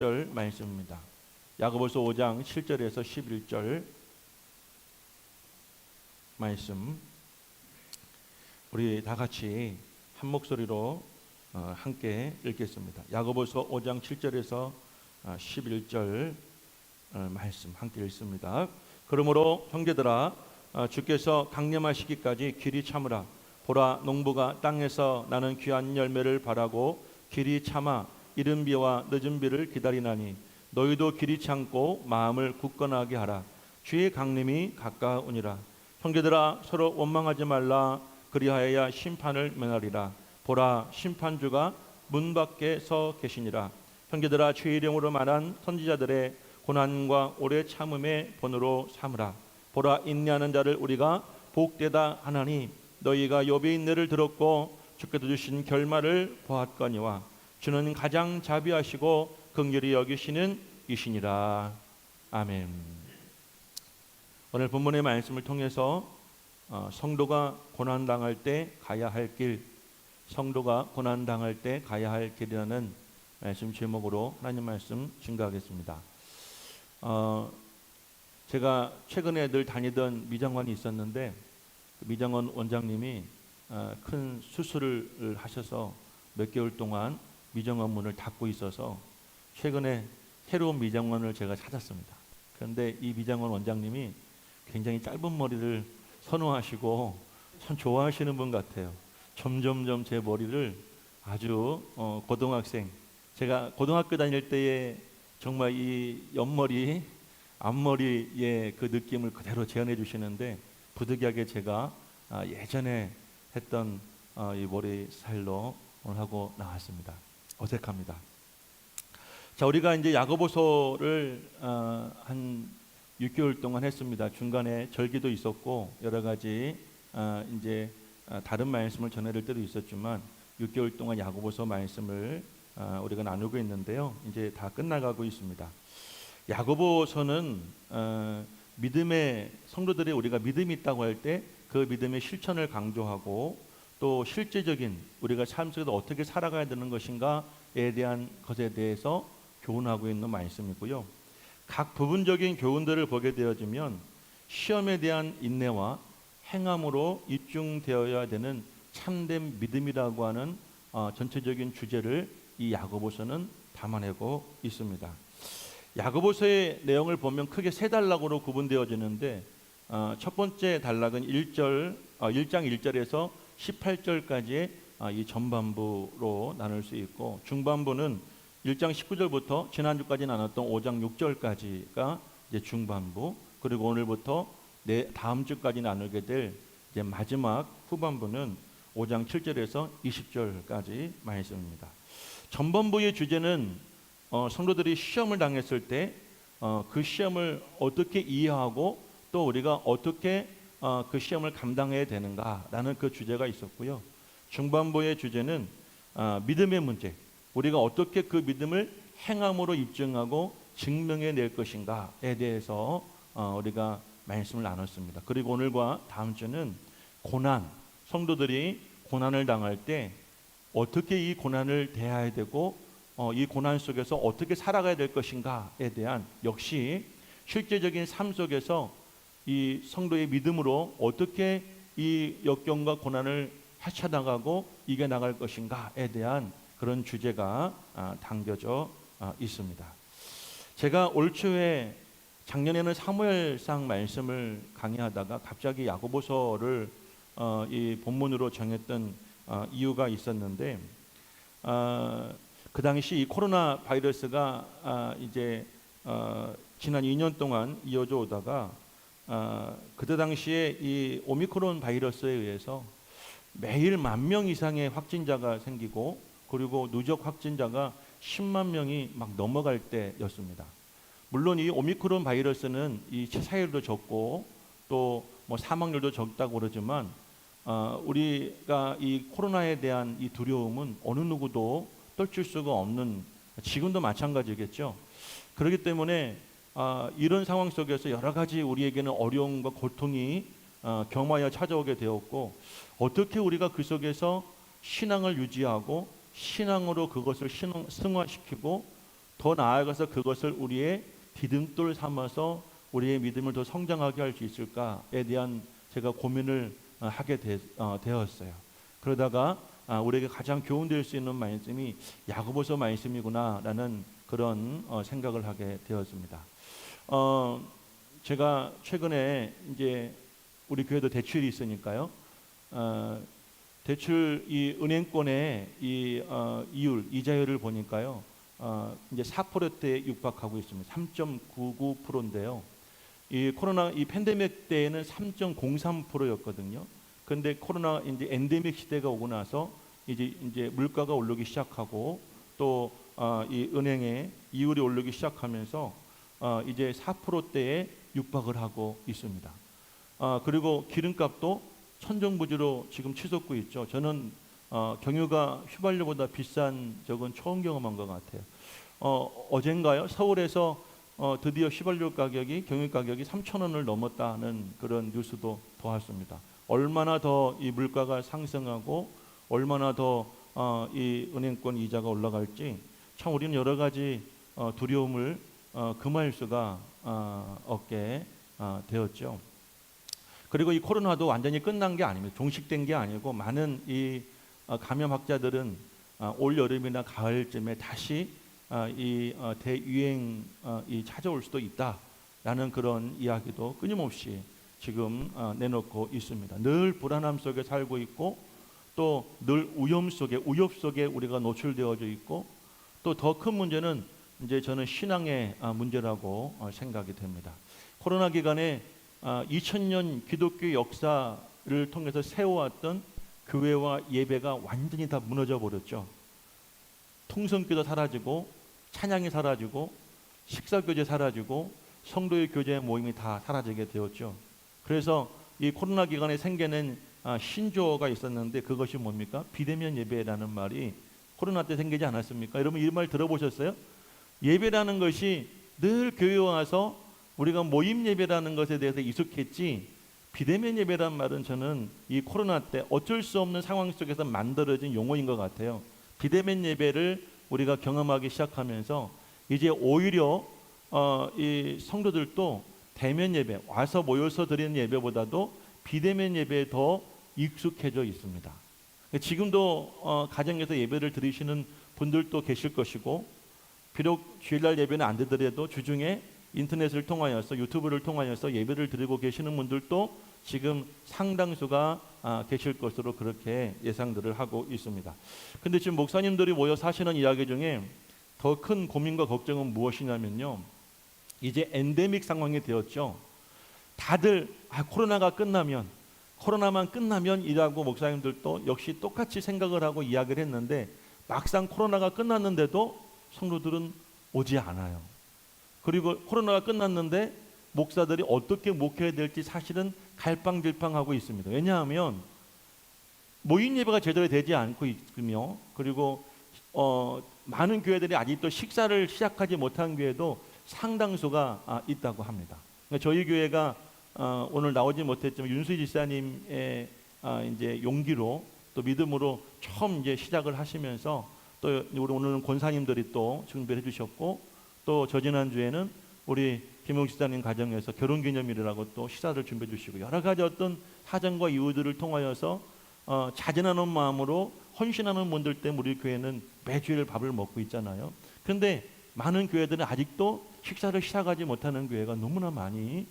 절 말씀입니다. 야고보서 5장 7절에서 11절 말씀, 우리 다 같이 한 목소리로 함께 읽겠습니다. 야고보서 5장 7절에서 11절 말씀 함께 읽습니다. 그러므로 형제들아, 주께서 강림하시기까지 길이 참으라. 보라, 농부가 땅에서 나는 귀한 열매를 바라고 길이 참아 이른 비와 늦은 비를 기다리나니 너희도 길이 참고 마음을 굳건하게 하라. 주의 강림이 가까우니라. 형제들아, 서로 원망하지 말라. 그리하여야 심판을 면하리라. 보라, 심판주가 문 밖에 서 계시니라. 형제들아, 주의 이름으로 말한 선지자들의 고난과 오래 참음의 본으로 삼으라. 보라, 인내하는 자를 우리가 복되다 하나니 너희가 욥의 인내를 들었고 주께서 주신 결말을 보았거니와 주는 가장 자비하시고 긍휼히 여기시는 이시니라. 아멘. 오늘 본문의 말씀을 통해서 성도가 고난당할 때 가야 할 길, 성도가 고난당할 때 가야 할 길이라는 말씀 제목으로 하나님 말씀 증거하겠습니다. 제가 최근에 늘 다니던 미장원이 있었는데 그 미장원 원장님이 큰 수술을 하셔서 몇 개월 동안 미장원 문을 닫고 있어서 최근에 새로운 미장원을 제가 찾았습니다. 그런데 이 미장원 원장님이 굉장히 짧은 머리를 선호하시고 참 좋아하시는 분 같아요. 점점점 제 머리를 아주 고등학생, 제가 고등학교 다닐 때에 정말 이 옆머리, 앞머리의 그 느낌을 그대로 재현해 주시는데 부득이하게 제가 예전에 했던 이 머리 스타일로 오늘 하고 나왔습니다. 어색합니다. 자, 우리가 이제 야고보서를 한 6개월 동안 했습니다. 중간에 절기도 있었고 여러 가지 이제 다른 말씀을 전해드릴 때도 있었지만 6개월 동안 야고보서 말씀을 우리가 나누고 있는데요. 이제 다 끝나가고 있습니다. 야고보서는 믿음의 성도들이 우리가 믿음이 있다고 할 때 그 믿음의 실천을 강조하고 또 실제적인 우리가 삶 속에서 어떻게 살아가야 되는 것인가에 대한 것에 대해서 교훈하고 있는 말씀이고요. 각 부분적인 교훈들을 보게 되어지면 시험에 대한 인내와 행함으로 입증되어야 되는 참된 믿음이라고 하는 전체적인 주제를 이 야고보서는 담아내고 있습니다. 야고보서의 내용을 보면 크게 세 단락으로 구분되어지는데 첫 번째 단락은 1장 1절에서 18절까지의 이 전반부로 나눌 수 있고, 중반부는 1장 19절부터 지난주까지 나눴던 5장 6절까지가 이제 중반부, 그리고 오늘부터 다음 주까지 나누게 될 이제 마지막 후반부는 5장 7절에서 20절까지 말씀입니다. 전반부의 주제는 성도들이 시험을 당했을 때 그 시험을 어떻게 이해하고 또 우리가 어떻게 그 시험을 감당해야 되는가라는 그 주제가 있었고요. 중반부의 주제는 믿음의 문제, 우리가 어떻게 그 믿음을 행함으로 입증하고 증명해 낼 것인가에 대해서 우리가 말씀을 나눴습니다. 그리고 오늘과 다음 주는 고난, 성도들이 고난을 당할 때 어떻게 이 고난을 대해야 되고 이 고난 속에서 어떻게 살아가야 될 것인가에 대한, 역시 실제적인 삶 속에서 이 성도의 믿음으로 어떻게 이 역경과 고난을 헤쳐나가고 이겨나갈 것인가에 대한 그런 주제가 담겨져 있습니다. 제가 올 초에 작년에는 사무엘상 말씀을 강의하다가 갑자기 야고보서를 이 본문으로 정했던 이유가 있었는데, 그 당시 이 코로나 바이러스가 이제 지난 2년 동안 이어져 오다가 그때 당시에 이 오미크론 바이러스에 의해서 매일 10,000명 이상의 확진자가 생기고 그리고 누적 확진자가 10만 명이 막 넘어갈 때였습니다. 물론 이 오미크론 바이러스는 이 치사율도 적고 또 뭐 사망률도 적다고 그러지만 우리가 이 코로나에 대한 이 두려움은 어느 누구도 떨칠 수가 없는, 지금도 마찬가지겠죠. 그렇기 때문에 이런 상황 속에서 여러 가지 우리에게는 어려움과 고통이 경마하여 찾아오게 되었고, 어떻게 우리가 그 속에서 신앙을 유지하고 신앙으로 그것을 승화시키고 더 나아가서 그것을 우리의 디딤돌 삼아서 우리의 믿음을 더 성장하게 할 수 있을까에 대한 제가 고민을 하게 되었어요. 그러다가 우리에게 가장 교훈될 수 있는 말씀이 야고보서 말씀이구나라는 그런 생각을 하게 되었습니다. 제가 최근에 이제 우리 교회도 대출이 있으니까요. 대출 이 은행권의 이 이율 이자율을 보니까요. 이제 4%대에 육박하고 있습니다. 3.99%인데요. 이 코로나 이 팬데믹 때에는 3.03%였거든요. 근데 코로나 이제 엔데믹 시대가 오고 나서 이제 물가가 오르기 시작하고 또 이 은행의 이율이 오르기 시작하면서 이제 4%대에 육박을 하고 있습니다. 그리고 기름값도 천정부지로 지금 치솟고 있죠. 저는 경유가 휘발유보다 비싼 적은 처음 경험한 것 같아요. 어젠가요? 서울에서 드디어 휘발유 가격이 경유 가격이 3,000원을 넘었다는 그런 뉴스도 보았습니다. 얼마나 더 이 물가가 상승하고 얼마나 더 이 은행권 이자가 올라갈지 참 우리는 여러 가지 두려움을 금할 수가 없게 되었죠. 그리고 이 코로나도 완전히 끝난 게 아닙니다. 종식된 게 아니고 많은 이 감염 학자들은 올 여름이나 가을쯤에 다시 이 대유행이 찾아올 수도 있다라는 그런 이야기도 끊임없이 지금 내놓고 있습니다. 늘 불안함 속에 살고 있고 또 늘 위험 속에 우리가 노출되어져 있고 또 더 큰 문제는 이제 저는 신앙의 문제라고 생각이 됩니다. 코로나 기간에 2000년 기독교 역사를 통해서 세워왔던 교회와 예배가 완전히 다 무너져 버렸죠. 통성기도 사라지고 찬양이 사라지고 식사교제 사라지고 성도의 교제 모임이 다 사라지게 되었죠. 그래서 이 코로나 기간에 생겨낸 신조어가 있었는데 그것이 뭡니까? 비대면 예배라는 말이 코로나 때 생기지 않았습니까? 여러분 이 말 들어보셨어요? 예배라는 것이 늘 교회에 와서 우리가 모임 예배라는 것에 대해서 익숙했지 비대면 예배란 말은 저는 이 코로나 때 어쩔 수 없는 상황 속에서 만들어진 용어인 것 같아요. 비대면 예배를 우리가 경험하기 시작하면서 이제 오히려 이 성도들도 대면 예배 와서 모여서 드리는 예배보다도 비대면 예배에 더 익숙해져 있습니다. 지금도 가정에서 예배를 드리시는 분들도 계실 것이고 비록 주일날 예배는 안 되더라도 주중에 인터넷을 통하여서 유튜브를 통하여서 예배를 드리고 계시는 분들도 지금 상당수가 계실 것으로 그렇게 예상들을 하고 있습니다. 근데 지금 목사님들이 모여서 하시는 이야기 중에 더 큰 고민과 걱정은 무엇이냐면요. 이제 엔데믹 상황이 되었죠. 다들 코로나만 끝나면 이라고 목사님들도 역시 똑같이 생각을 하고 이야기를 했는데 막상 코로나가 끝났는데도 성도들은 오지 않아요. 그리고 코로나가 끝났는데 목사들이 어떻게 목회해야 될지 사실은 갈팡질팡하고 있습니다. 왜냐하면 모임 예배가 제대로 되지 않고 있으며 그리고 많은 교회들이 아직도 식사를 시작하지 못한 교회도 상당수가 있다고 합니다. 그러니까 저희 교회가 오늘 나오지 못했지만 윤수희 지사님의 이제 용기로 또 믿음으로 처음 이제 시작을 하시면서 또 우리 오늘은 권사님들이 또 준비해 주셨고 또 저지난 주에는 우리 김용 지사님 가정에서 결혼기념일이라고 또 식사를 준비해 주시고 여러 가지 어떤 사정과 이유들을 통하여서 자진하는 마음으로 헌신하는 분들 때문에 우리 교회는 매주일 밥을 먹고 있잖아요. 그런데 많은 교회들은 아직도 식사를 시작하지 못하는 교회가 너무나 많이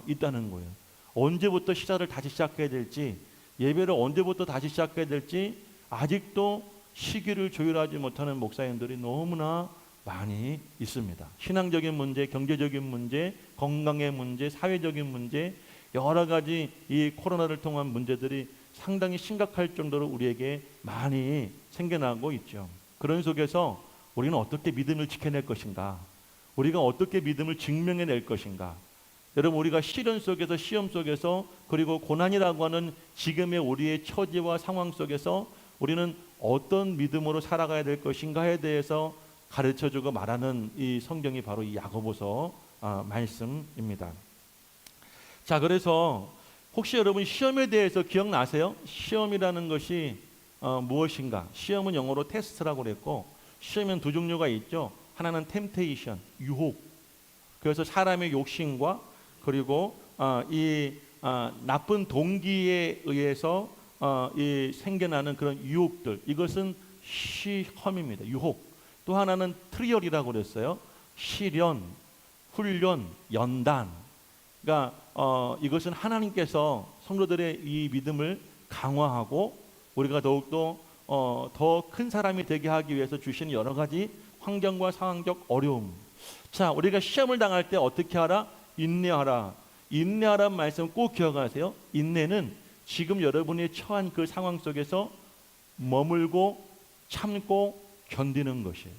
있다는 거예요. 언제부터 식사를 다시 시작해야 될지 예배를 언제부터 다시 시작해야 될지 아직도 시기를 조율하지 못하는 목사님들이 너무나 많이 있습니다. 신앙적인 문제, 경제적인 문제, 건강의 문제, 사회적인 문제 여러 가지 이 코로나를 통한 문제들이 상당히 심각할 정도로 우리에게 많이 생겨나고 있죠. 그런 속에서 우리는 어떻게 믿음을 지켜낼 것인가? 우리가 어떻게 믿음을 증명해낼 것인가? 여러분 우리가 시련 속에서 시험 속에서 그리고 고난이라고 하는 지금의 우리의 처지와 상황 속에서 우리는 어떤 믿음으로 살아가야 될 것인가에 대해서 가르쳐주고 말하는 이 성경이 바로 이 야고보서 말씀입니다. 자, 그래서 혹시 여러분 시험에 대해서 기억나세요? 시험이라는 것이 무엇인가? 시험은 영어로 테스트라고 그랬고 시험은 두 종류가 있죠. 하나는 템테이션, 유혹. 그래서 사람의 욕심과 그리고 나쁜 동기에 의해서 이 생겨나는 그런 유혹들, 이것은 시험입니다. 유혹. 또 하나는 트리얼이라고 그랬어요. 시련, 훈련, 연단. 그러니까 이것은 하나님께서 성도들의 이 믿음을 강화하고 우리가 더욱더 더 큰 사람이 되게 하기 위해서 주시는 여러 가지 환경과 상황적 어려움. 자, 우리가 시험을 당할 때 어떻게 하라? 인내하라. 인내하라는 말씀 꼭 기억하세요. 인내는 지금 여러분이 처한 그 상황 속에서 머물고 참고 견디는 것이에요.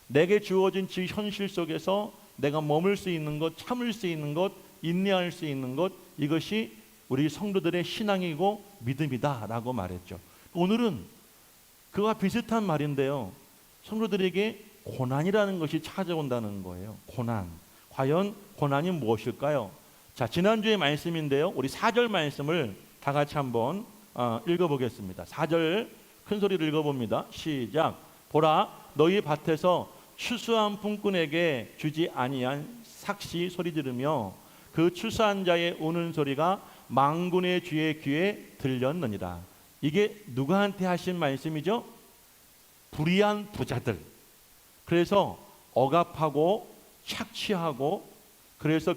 내게 주어진 지 현실 속에서 내가 머물 수 있는 것, 참을 수 있는 것, 인내할 수 있는 것, 이것이 우리 성도들의 신앙이고 믿음이다라고 말했죠. 오늘은 그와 비슷한 말인데요. 성도들에게 고난이라는 것이 찾아온다는 거예요. 고난. 과연 고난이 무엇일까요? 자, 지난주의 말씀인데요. 우리 4절 말씀을 다 같이 한번 읽어보겠습니다. 4절 큰 소리로 읽어봅니다. 시작. 보라, 너희 밭에서 추수한 품꾼에게 주지 아니한 삭시 소리 들으며 그 추수한 자의 우는 소리가 망군의 주의 귀에 들렸느니라. 이게 누구한테 하신 말씀이죠? 불의한 부자들. 그래서 억압하고 착취하고 그래서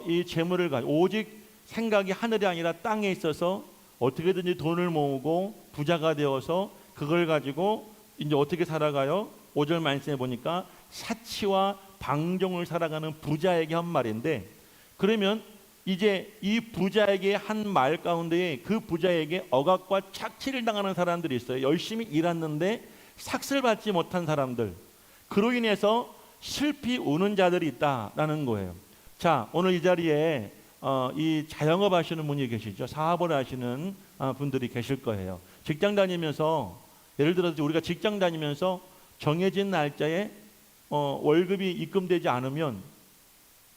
이 재물을 가지고 오직 생각이 하늘이 아니라 땅에 있어서 어떻게든지 돈을 모으고 부자가 되어서 그걸 가지고 이제 어떻게 살아가요? 5절 말씀에 보니까 사치와 방종을 살아가는 부자에게 한 말인데, 그러면 이제 이 부자에게 한 말 가운데에 그 부자에게 억압과 착취를 당하는 사람들이 있어요. 열심히 일했는데 삭슬 받지 못한 사람들, 그로 인해서 슬피 우는 자들이 있다라는 거예요. 자, 오늘 이 자리에 이 자영업 하시는 분이 계시죠. 사업을 하시는 분들이 계실 거예요. 직장 다니면서, 예를 들어서 우리가 직장 다니면서 정해진 날짜에 월급이 입금되지 않으면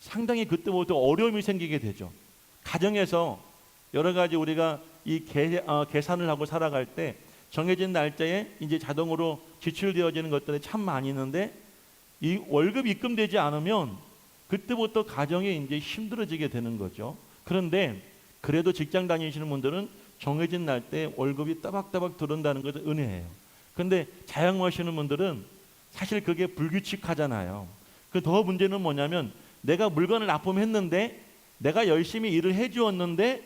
상당히 그때부터 어려움이 생기게 되죠. 가정에서 여러 가지 우리가 이 계산을 하고 살아갈 때 정해진 날짜에 이제 자동으로 지출되어지는 것들이 참 많이 있는데 이 월급이 입금되지 않으면 그때부터 가정이 이제 힘들어지게 되는 거죠. 그런데 그래도 직장 다니시는 분들은 정해진 날짜에 월급이 따박따박 들어온다는 것은 은혜예요. 그런데 자영업하시는 분들은 사실 그게 불규칙하잖아요. 그 더 문제는 뭐냐면 내가 물건을 납품했는데 내가 열심히 일을 해주었는데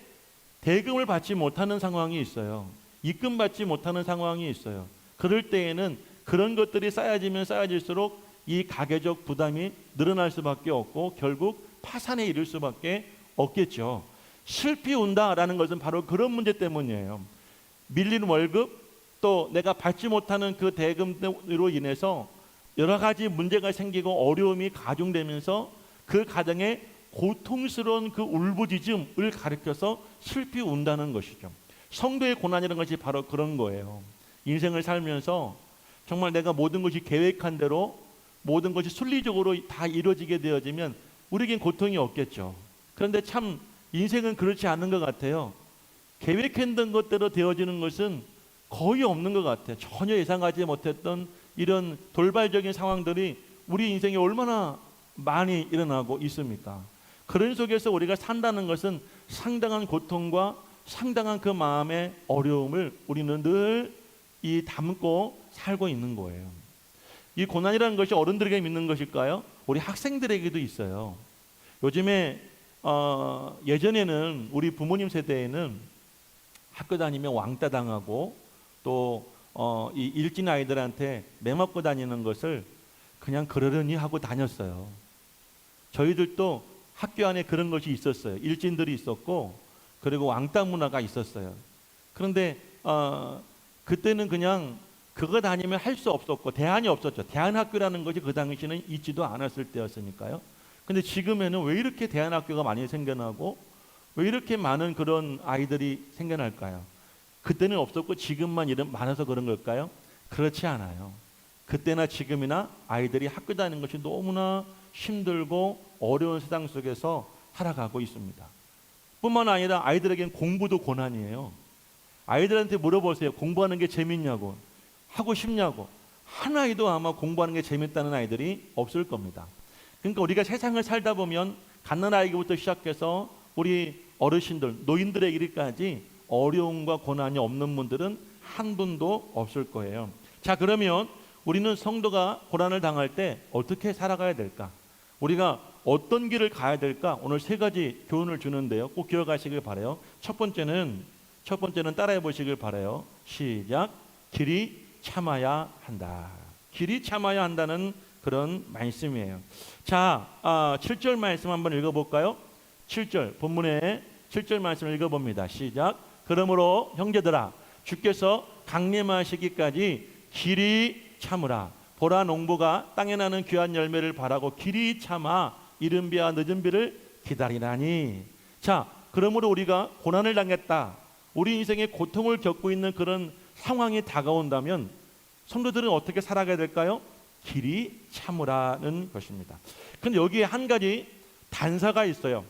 대금을 받지 못하는 상황이 있어요. 입금 받지 못하는 상황이 있어요. 그럴 때에는 그런 것들이 쌓여지면 쌓여질수록 이 가계적 부담이 늘어날 수밖에 없고 결국 파산에 이를 수밖에 없겠죠. 슬피 운다라는 것은 바로 그런 문제 때문이에요. 밀린 월급, 또 내가 받지 못하는 그 대금으로 인해서 여러 가지 문제가 생기고 어려움이 가중되면서 그 가정에 고통스러운 그 울부짖음을 가리켜서 슬피 운다는 것이죠. 성도의 고난이라는 것이 바로 그런 거예요. 인생을 살면서 정말 내가 모든 것이 계획한 대로 모든 것이 순리적으로 다 이루어지게 되어지면 우리에겐 고통이 없겠죠. 그런데 참 인생은 그렇지 않은 것 같아요. 계획했던 것대로 되어지는 것은 거의 없는 것 같아요. 전혀 예상하지 못했던 이런 돌발적인 상황들이 우리 인생에 얼마나 많이 일어나고 있습니까? 그런 속에서 우리가 산다는 것은 상당한 고통과 상당한 그 마음의 어려움을 우리는 늘 담고 살고 있는 거예요. 이 고난이라는 것이 어른들에게 있는 것일까요? 우리 학생들에게도 있어요. 요즘에 예전에는 우리 부모님 세대에는 학교 다니면 왕따 당하고 또 이 일진 아이들한테 매맞고 다니는 것을 그냥 그러려니 하고 다녔어요. 저희들도 학교 안에 그런 것이 있었어요. 일진들이 있었고 그리고 왕따 문화가 있었어요. 그런데 그때는 그냥 그거 다니면 할 수 없었고 대안이 없었죠. 대안학교라는 것이 그 당시에는 있지도 않았을 때였으니까요. 근데 지금에는 왜 이렇게 대안학교가 많이 생겨나고 왜 이렇게 많은 그런 아이들이 생겨날까요? 그때는 없었고 지금만 이런 많아서 그런 걸까요? 그렇지 않아요. 그때나 지금이나 아이들이 학교 다니는 것이 너무나 힘들고 어려운 세상 속에서 살아가고 있습니다. 뿐만 아니라 아이들에겐 공부도 고난이에요. 아이들한테 물어보세요. 공부하는 게 재밌냐고, 하고 싶냐고. 한 아이도 아마 공부하는 게 재밌다는 아이들이 없을 겁니다. 그러니까 우리가 세상을 살다 보면 갓난아이부터 시작해서 우리 어르신들, 노인들에 이르기까지 어려움과 고난이 없는 분들은 한 분도 없을 거예요. 자, 그러면 우리는 성도가 고난을 당할 때 어떻게 살아가야 될까? 우리가 어떤 길을 가야 될까? 오늘 세 가지 교훈을 주는데요. 꼭 기억하시길 바라요. 첫 번째는 따라해 보시길 바라요. 시작. 길이 참아야 한다. 길이 참아야 한다는 그런 말씀이에요. 자, 7절 말씀 한번 읽어볼까요? 7절 본문의 7절 말씀을 읽어봅니다. 시작. 그러므로 형제들아, 주께서 강림하시기까지 길이 참으라. 보라, 농부가 땅에 나는 귀한 열매를 바라고 길이 참아 이른 비와 늦은 비를 기다리나니. 자, 그러므로 우리가 고난을 당했다, 우리 인생에 고통을 겪고 있는 그런 상황이 다가온다면 성도들은 어떻게 살아가야 될까요? 길이 참으라는 것입니다. 근데 여기에 한 가지 단서가 있어요.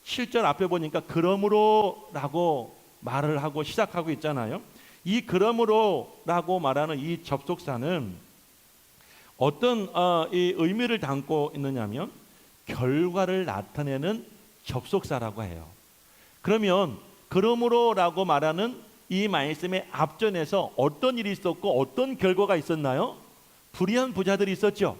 7절 앞에 보니까 그러므로 라고 말을 하고 시작하고 있잖아요. 이 그러므로 라고 말하는 이 접속사는 어떤 이 의미를 담고 있느냐면 결과를 나타내는 접속사라고 해요. 그러면 그러므로 라고 말하는 이 말씀의 앞전에서 어떤 일이 있었고 어떤 결과가 있었나요? 불의한 부자들이 있었죠.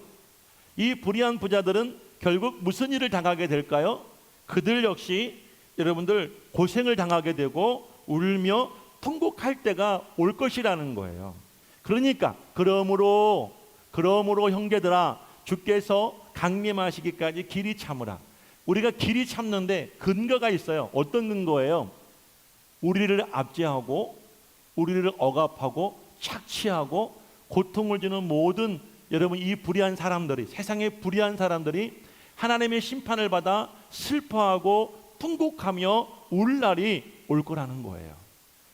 이 불의한 부자들은 결국 무슨 일을 당하게 될까요? 그들 역시 여러분들 고생을 당하게 되고 울며 통곡할 때가 올 것이라는 거예요. 그러니까 그러므로 형제들아, 주께서 강림하시기까지 길이 참으라. 우리가 길이 참는데 근거가 있어요. 어떤 근거예요? 우리를 압제하고 우리를 억압하고 착취하고 고통을 주는 모든 여러분 이 불의한 사람들이, 세상의 불의한 사람들이 하나님의 심판을 받아 슬퍼하고 통곡하며 울 날이 올 거라는 거예요.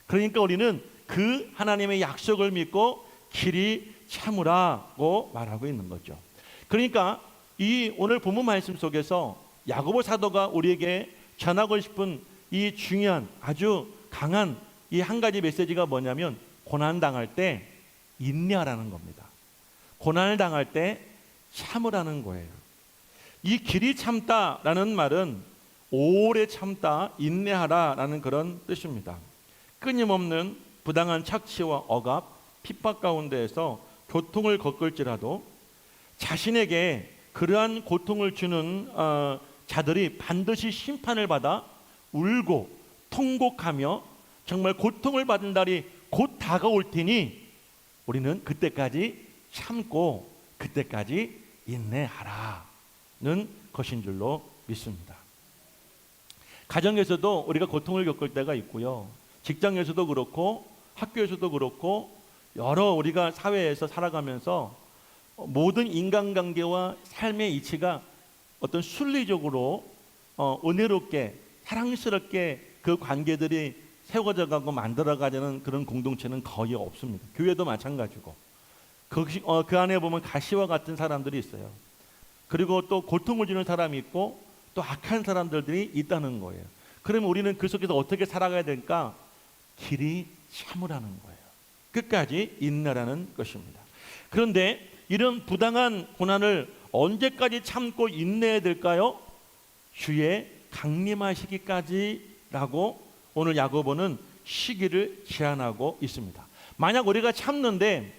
그러니까 우리는 그 하나님의 약속을 믿고 길이 참으라고 말하고 있는 거죠. 그러니까 이 오늘 본문 말씀 속에서 야고보 사도가 우리에게 전하고 싶은 이 중요한 아주 강한 이 한 가지 메시지가 뭐냐면 고난 당할 때 인내하라는 겁니다. 고난을 당할 때 참으라는 거예요. 이 길이 참다라는 말은 오래 참다, 인내하라라는 그런 뜻입니다. 끊임없는 부당한 착취와 억압, 핍박 가운데에서 고통을 겪을지라도 자신에게 그러한 고통을 주는 자들이 반드시 심판을 받아 울고 통곡하며 정말 고통을 받은 날이 곧 다가올 테니 우리는 그때까지 참고 그때까지 인내하라는 것인 줄로 믿습니다. 가정에서도 우리가 고통을 겪을 때가 있고요. 직장에서도 그렇고 학교에서도 그렇고 여러 우리가 사회에서 살아가면서 모든 인간관계와 삶의 이치가 어떤 순리적으로 은혜롭게 사랑스럽게 그 관계들이 세워져 가고 만들어가자는 그런 공동체는 거의 없습니다. 교회도 마찬가지고 그 안에 보면 가시와 같은 사람들이 있어요. 그리고 또 고통을 주는 사람이 있고 또 악한 사람들이 있다는 거예요. 그러면 우리는 그 속에서 어떻게 살아가야 될까? 길이 참으라는 거예요. 끝까지 인내라는 것입니다. 그런데 이런 부당한 고난을 언제까지 참고 인내해야 될까요? 주의 강림하시기까지라고 오늘 야고보는 시기를 제한하고 있습니다. 만약 우리가 참는데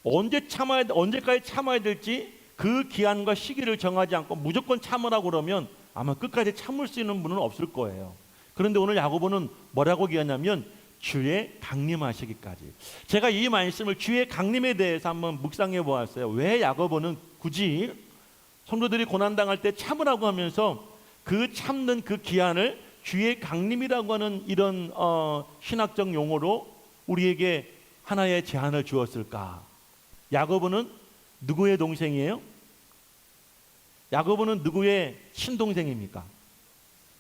언제까지 참아야 될지 그 기한과 시기를 정하지 않고 무조건 참으라고 그러면 아마 끝까지 참을 수 있는 분은 없을 거예요. 그런데 오늘 야고보는 뭐라고 얘기하냐면 주의 강림하시기까지. 제가 이 말씀을 주의 강림에 대해서 한번 묵상해 보았어요. 왜 야고보는 굳이 성도들이 고난당할 때 참으라고 하면서 그 참는 그 기한을 주의 강림이라고 하는 이런 신학적 용어로 우리에게 하나의 제한을 주었을까? 야고보는 누구의 동생이에요? 야고보는 누구의 친동생입니까?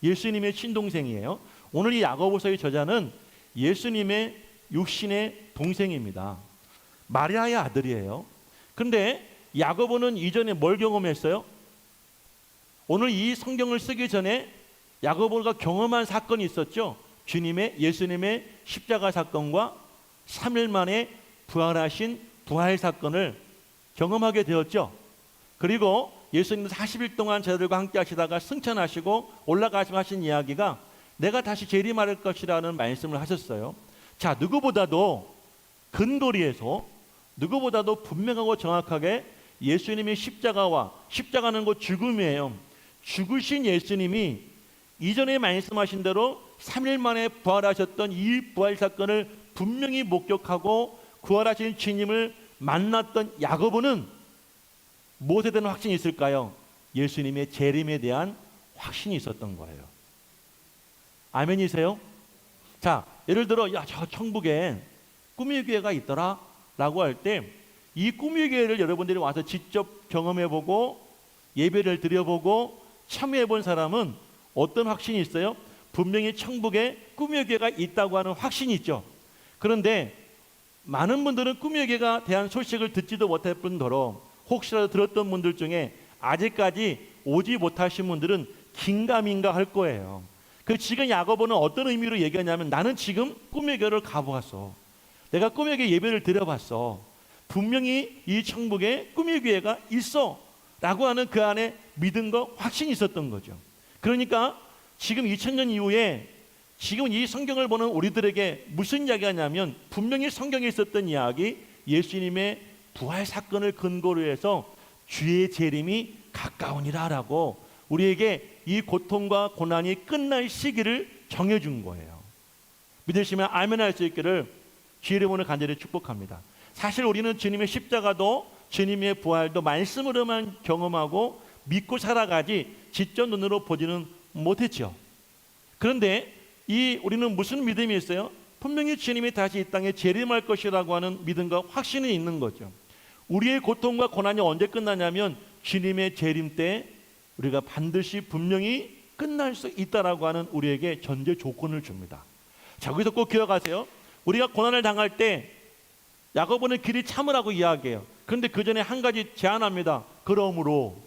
예수님의 친동생이에요. 오늘 이 야고보서의 저자는 예수님의 육신의 동생입니다. 마리아의 아들이에요. 그런데 야고보는 이전에 뭘 경험했어요? 오늘 이 성경을 쓰기 전에 야고보가 경험한 사건이 있었죠. 예수님의 십자가 사건과 3일 만에 부활하신 부활 사건을 경험하게 되었죠. 그리고 예수님 40일 동안 저들과 함께 하시다가 승천하시고 올라가시고 하신 이야기가 내가 다시 재림할 것이라는 말씀을 하셨어요. 자, 누구보다도 근거리에서 누구보다도 분명하고 정확하게 예수님의 십자가는 곧 죽음이에요. 죽으신 예수님이 이전에 말씀하신 대로 3일 만에 부활하셨던 이 부활 사건을 분명히 목격하고 부활하신 주님을 만났던 야고보는 무엇에 대한 확신이 있을까요? 예수님의 재림에 대한 확신이 있었던 거예요. 아멘이세요? 자, 예를 들어 저 천국에 꿈의 교회가 있더라 라고 할 때 이 꿈의 교회를 여러분들이 와서 직접 경험해보고 예배를 드려보고 참여해본 사람은 어떤 확신이 있어요? 분명히 천국에 꿈의 교회가 있다고 하는 확신이 있죠. 그런데 많은 분들은 꿈의 교회에 대한 소식을 듣지도 못할 뿐더러 혹시라도 들었던 분들 중에 아직까지 오지 못하신 분들은 긴가민가 할 거예요. 그 지금 야고보는 어떤 의미로 얘기하냐면 나는 지금 꿈의 교회를 가보았어. 내가 꿈의 교회 예배를 드려봤어. 분명히 이 천국에 꿈의 교회가 있어 라고 하는 그 안에 믿음과 확신이 있었던 거죠. 그러니까 지금 2000년 이후에 지금 이 성경을 보는 우리들에게 무슨 이야기가 하냐면 분명히 성경에 있었던 이야기 예수님의 부활 사건을 근거로 해서 주의 재림이 가까우니라 라고 우리에게 이 고통과 고난이 끝날 시기를 정해준 거예요. 믿으시면 아멘 할 수 있기를 주의 이름으로 간절히 축복합니다. 사실 우리는 주님의 십자가도 주님의 부활도 말씀으로만 경험하고 믿고 살아가지 직접 눈으로 보지는 못했죠. 그런데 우리는 무슨 믿음이 있어요? 분명히 주님이 다시 이 땅에 재림할 것이라고 하는 믿음과 확신이 있는 거죠. 우리의 고통과 고난이 언제 끝나냐면 주님의 재림 때 우리가 반드시 분명히 끝날 수 있다라고 하는 우리에게 전제 조건을 줍니다. 자, 여기서 꼭 기억하세요. 우리가 고난을 당할 때 야고보는 길이 참으라고 이야기해요. 그런데 그 전에 한 가지 제안합니다. 그러므로라는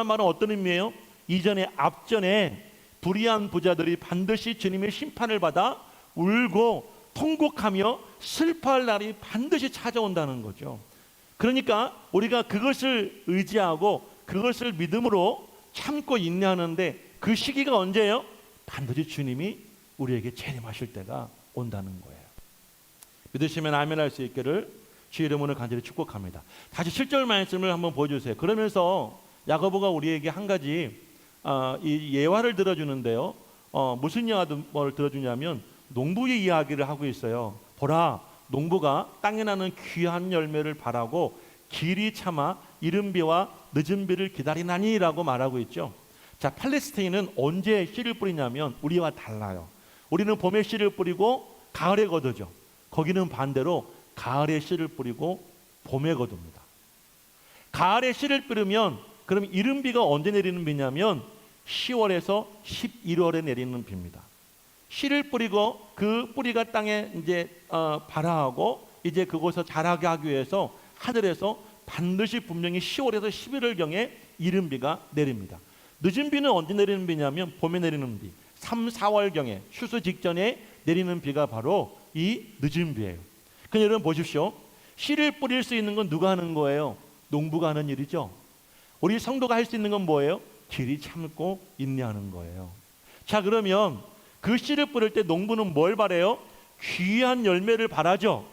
말은 어떤 의미예요? 이전에 앞전에 불의한 부자들이 반드시 주님의 심판을 받아 울고 통곡하며 슬퍼할 날이 반드시 찾아온다는 거죠. 그러니까 우리가 그것을 의지하고 그것을 믿음으로 참고 인내하는데 그 시기가 언제예요? 반드시 주님이 우리에게 재림하실 때가 온다는 거예요. 믿으시면 아멘 할 수 있기를 주의 이름으로 간절히 축복합니다. 다시 7절 말씀을 한번 보여주세요. 그러면서 야고보가 우리에게 한 가지 이 예화를 들어주는데요. 무슨 예화를 들어주냐면 농부의 이야기를 하고 있어요. 보라, 농부가 땅에 나는 귀한 열매를 바라고 길이 참아 이른 비와 늦은 비를 기다리나니라고 말하고 있죠. 자, 팔레스타인은 언제 씨를 뿌리냐면 우리와 달라요. 우리는 봄에 씨를 뿌리고 가을에 거두죠. 거기는 반대로 가을에 씨를 뿌리고 봄에 거둡니다. 가을에 씨를 뿌리면 그럼 이른 비가 언제 내리는 비냐면 10월에서 11월에 내리는 비입니다. 씨를 뿌리고 그 뿌리가 땅에 이제 발화하고 이제 그곳에서 자라게 하기 위해서 하늘에서 반드시 분명히 10월에서 11월 경에 이른 비가 내립니다. 늦은 비는 언제 내리는 비냐면 봄에 내리는 비. 3, 4월 경에 추수 직전에 내리는 비가 바로 이 늦은 비예요. 그럼 여러분 보십시오. 씨를 뿌릴 수 있는 건 누가 하는 거예요? 농부가 하는 일이죠. 우리 성도가 할 수 있는 건 뭐예요? 길이 참고 인내하는 거예요. 자, 그러면 그 씨를 뿌릴 때 농부는 뭘 바래요? 귀한 열매를 바라죠.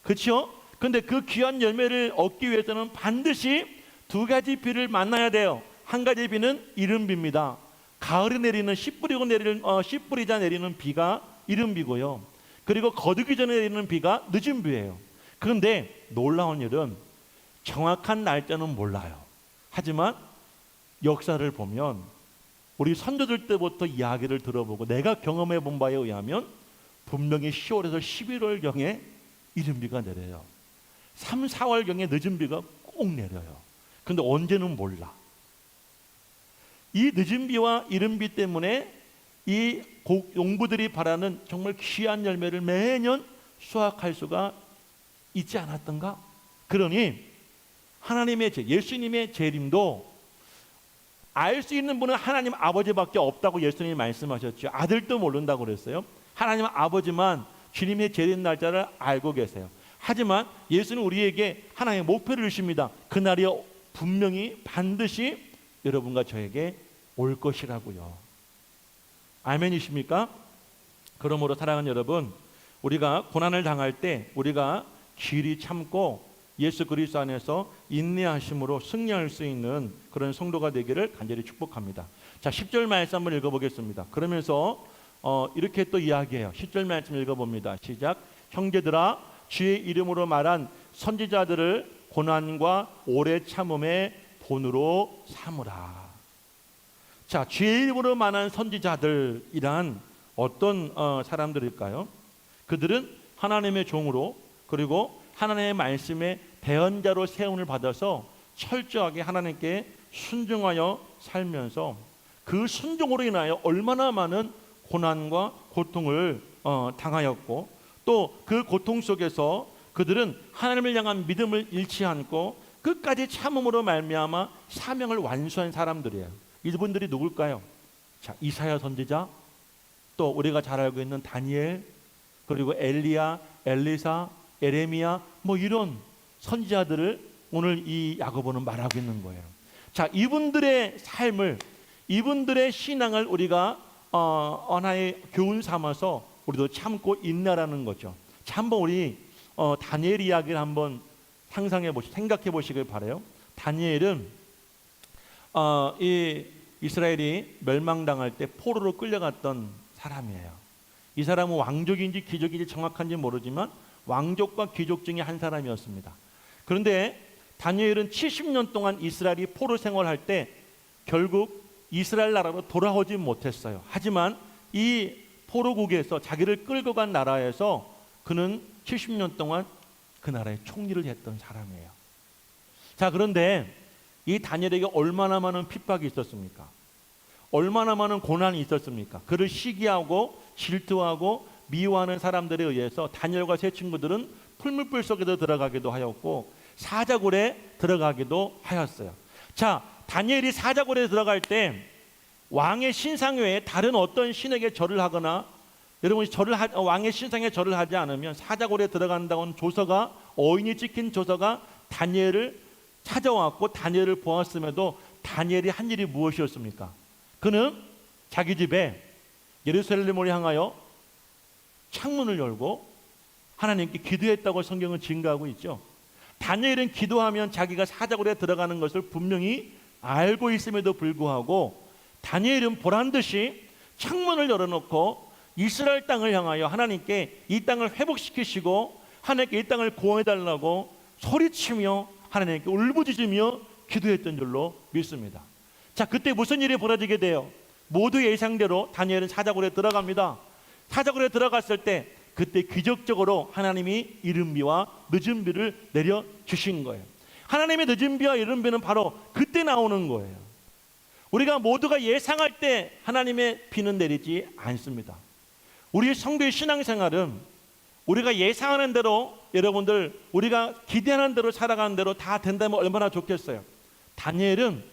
그렇죠? 근데 그 귀한 열매를 얻기 위해서는 반드시 두 가지 비를 만나야 돼요. 한 가지 비는 이른 비입니다. 가을에 내리는 씨 뿌리자 내리는 비가 이른 비고요. 그리고 거두기 전에 내리는 비가 늦은 비예요. 그런데 놀라운 일은 정확한 날짜는 몰라요. 하지만 역사를 보면 우리 선조들 때부터 이야기를 들어보고 내가 경험해 본 바에 의하면 분명히 10월에서 11월 경에 이른 비가 내려요. 3, 4월 경에 늦은 비가 꼭 내려요. 그런데 언제는 몰라. 이 늦은 비와 이른 비 때문에 이 농부들이 바라는 정말 귀한 열매를 매년 수확할 수가 있지 않았던가? 그러니 하나님의 예수님의 재림도 알 수 있는 분은 하나님 아버지밖에 없다고 예수님이 말씀하셨죠. 아들도 모른다고 그랬어요. 하나님 아버지만 주님의 재림 날짜를 알고 계세요. 하지만 예수는 우리에게 하나의 목표를 주십니다. 그날이 분명히 반드시 여러분과 저에게 올 것이라고요. 아멘이십니까? 그러므로 사랑하는 여러분, 우리가 고난을 당할 때 우리가 길이 참고 예수 그리스도 안에서 인내하심으로 승리할 수 있는 그런 성도가 되기를 간절히 축복합니다. 자, 10절 말씀 한번 읽어보겠습니다. 그러면서 이렇게 또 이야기해요. 10절 말씀 읽어봅니다. 시작. 형제들아, 주의 이름으로 말한 선지자들을 고난과 오래 참음의 본으로 삼으라. 자, 주의 이름으로 말한 선지자들이란 어떤 사람들일까요? 그들은 하나님의 종으로, 그리고 하나님의 말씀의 대언자로 세움을 받아서 철저하게 하나님께 순종하여 살면서 그 순종으로 인하여 얼마나 많은 고난과 고통을 당하였고, 또 그 고통 속에서 그들은 하나님을 향한 믿음을 잃지 않고 끝까지 참음으로 말미암아 사명을 완수한 사람들이에요. 이분들이 누굴까요? 자, 이사야 선지자, 또 우리가 잘 알고 있는 다니엘, 그리고 엘리야, 엘리사, 에레미야, 뭐 이런 선지자들을 오늘 이 야고보는 말하고 있는 거예요. 자, 이분들의 삶을, 이분들의 신앙을 우리가 하나의 교훈 삼아서 우리도 참고 인내라는 거죠. 자, 한번 우리 다니엘 이야기를 한번 상상해 보시고 생각해 보시길 바라요. 다니엘은 이 이스라엘이 멸망당할 때 포로로 끌려갔던 사람이에요. 이 사람은 왕족인지 귀족인지 정확한지 모르지만 왕족과 귀족 중에 한 사람이었습니다. 그런데 다니엘은 70년 동안 이스라엘이 포로 생활할 때 결국 이스라엘 나라로 돌아오지 못했어요. 하지만 이 포로국에서 자기를 끌고 간 나라에서 그는 70년 동안 그 나라의 총리를 했던 사람이에요. 자, 그런데 이 다니엘에게 얼마나 많은 핍박이 있었습니까? 얼마나 많은 고난이 있었습니까? 그를 시기하고 질투하고 미워하는 사람들에 의해서 다니엘과 세 친구들은 풀무불 속에도 들어가기도 하였고 사자굴에 들어가기도 하였어요. 자, 다니엘이 사자굴에 들어갈 때 왕의 신상 외에 다른 어떤 신에게 절을 하거나, 여러분이 왕의 신상에 절을 하지 않으면 사자굴에 들어간다고는 조서가, 어인이 찍힌 조서가 다니엘을 찾아왔고 다니엘을 보았음에도 다니엘이 한 일이 무엇이었습니까? 그는 자기 집에 예루살렘을 향하여 창문을 열고 하나님께 기도했다고 성경은 증거하고 있죠. 다니엘은 기도하면 자기가 사자굴에 들어가는 것을 분명히 알고 있음에도 불구하고 다니엘은 보란듯이 창문을 열어놓고 이스라엘 땅을 향하여 하나님께 이 땅을 회복시키시고 하나님께 이 땅을 구원해달라고 소리치며 하나님께 울부짖으며 기도했던 줄로 믿습니다. 자, 그때 무슨 일이 벌어지게 돼요? 모두 예상대로 다니엘은 사자굴에 들어갑니다. 사자굴에 들어갔을 때 그때 기적적으로 하나님이 이른 비와 늦은 비를 내려주신 거예요. 하나님의 늦은 비와 이른 비는 바로 그때 나오는 거예요. 우리가 모두가 예상할 때 하나님의 비는 내리지 않습니다. 우리 성도의 신앙생활은 우리가 예상하는 대로, 여러분들 우리가 기대하는 대로 살아가는 대로 다 된다면 얼마나 좋겠어요. 다니엘은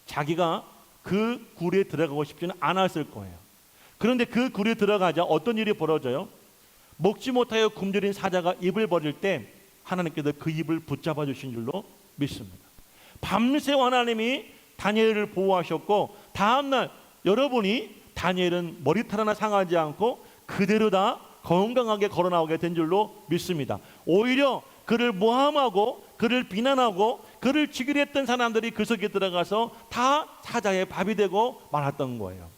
자기가 그 굴에 들어가고 싶지는 않았을 거예요. 그런데 그 굴에 들어가자 어떤 일이 벌어져요? 먹지 못하여 굶주린 사자가 입을 벌릴 때 하나님께서 그 입을 붙잡아 주신 줄로 믿습니다. 밤새 하나님이 다니엘을 보호하셨고 다음날 여러분이 다니엘은 머리털 하나 상하지 않고 그대로 다 건강하게 걸어 나오게 된 줄로 믿습니다. 오히려 그를 모함하고 그를 비난하고 그를 죽이려 했던 사람들이 그 속에 들어가서 다 사자의 밥이 되고 말았던 거예요.